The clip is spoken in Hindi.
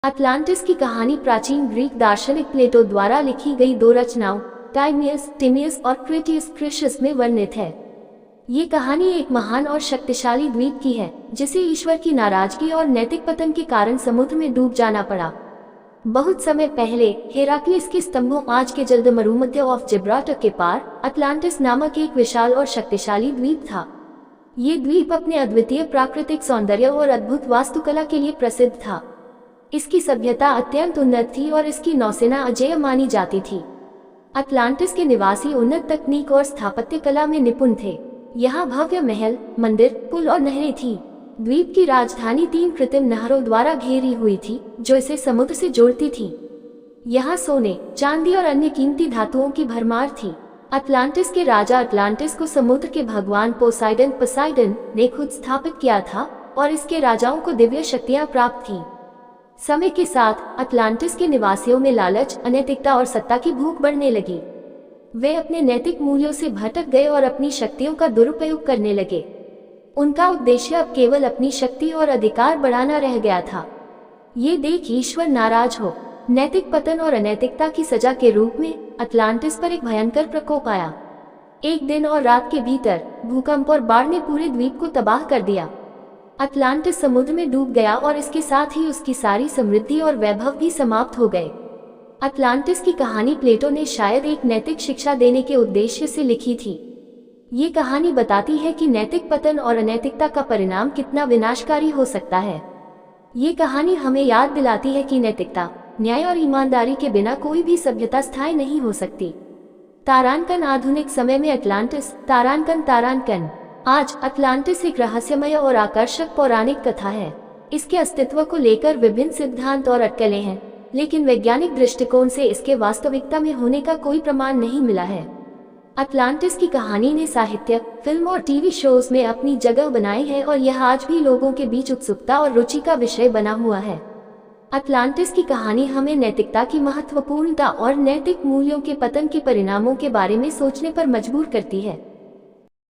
अटलांटिस की कहानी प्राचीन ग्रीक दार्शनिक प्लेटो द्वारा लिखी गई दो रचनाओं टाइमियस टिमियस और क्रिटियस में वर्णित है। ये कहानी एक महान और शक्तिशाली द्वीप की है जिसे ईश्वर की नाराजगी और नैतिक पतन के कारण समुद्र में डूब जाना पड़ा। बहुत समय पहले हेराक्लिस के स्तंभों आज के जल्द मरुमध्य ऑफ जिब्राल्टर के पार अटलांटिस नामक एक विशाल और शक्तिशाली द्वीप था। ये द्वीप अपने अद्वितीय प्राकृतिक सौंदर्य और अद्भुत वास्तुकला के लिए प्रसिद्ध था। इसकी सभ्यता अत्यंत उन्नत थी और इसकी नौसेना अजेय मानी जाती थी। अटलांटिस के निवासी उन्नत तकनीक और स्थापत्य कला में निपुण थे। यहाँ भव्य महल, मंदिर, पुल और नहरें थी। द्वीप की राजधानी 3 कृत्रिम नहरों द्वारा घेरी हुई थी जो इसे समुद्र से जोड़ती थी। यहाँ सोने, चांदी और अन्य कीमती धातुओं की भरमार थी। अटलांटिस के राजा अटलांटिस को समुद्र के भगवान पोसाइडन ने खुद स्थापित किया था और इसके राजाओं को दिव्य शक्तियाँ प्राप्त थीं। समय के साथ अटलांटिस के निवासियों में लालच, अनैतिकता और सत्ता की भूख बढ़ने लगी। वे अपने नैतिक मूल्यों से भटक गए और अपनी शक्तियों का दुरुपयोग करने लगे। उनका उद्देश्य अब केवल अपनी शक्ति और अधिकार बढ़ाना रह गया था। ये देख ईश्वर नाराज हो नैतिक पतन और अनैतिकता की सजा के रूप में अटलांटिस पर एक भयंकर प्रकोप आया। एक दिन और रात के भीतर भूकंप और बाढ़ ने पूरे द्वीप को तबाह कर दिया। अटलांटिस समुद्र में डूब गया और इसके साथ ही उसकी सारी समृद्धि और वैभव भी समाप्त हो गए। अटलांटिस की कहानी प्लेटो ने शायद एक नैतिक शिक्षा देने के उद्देश्य से लिखी थी। ये कहानी बताती है कि नैतिक पतन और अनैतिकता का परिणाम कितना विनाशकारी हो सकता है। ये कहानी हमें याद दिलाती है कि नैतिकता, न्याय और ईमानदारी के बिना कोई भी सभ्यता स्थायी नहीं हो सकती। तारांकन आधुनिक समय में अटलांटिस तारांकन आज अटलांटिस एक रहस्यमय और आकर्षक पौराणिक कथा है। इसके अस्तित्व को लेकर विभिन्न सिद्धांत और अटकलें हैं, लेकिन वैज्ञानिक दृष्टिकोण से इसके वास्तविकता में होने का कोई प्रमाण नहीं मिला है। अटलांटिस की कहानी ने साहित्य, फिल्म और टीवी शोज में अपनी जगह बनाई है और यह आज भी लोगों के बीच उत्सुकता और रुचि का विषय बना हुआ है। अटलांटिस की कहानी हमें नैतिकता की महत्वपूर्णता और नैतिक मूल्यों के पतन के परिणामों के बारे में सोचने पर मजबूर करती है।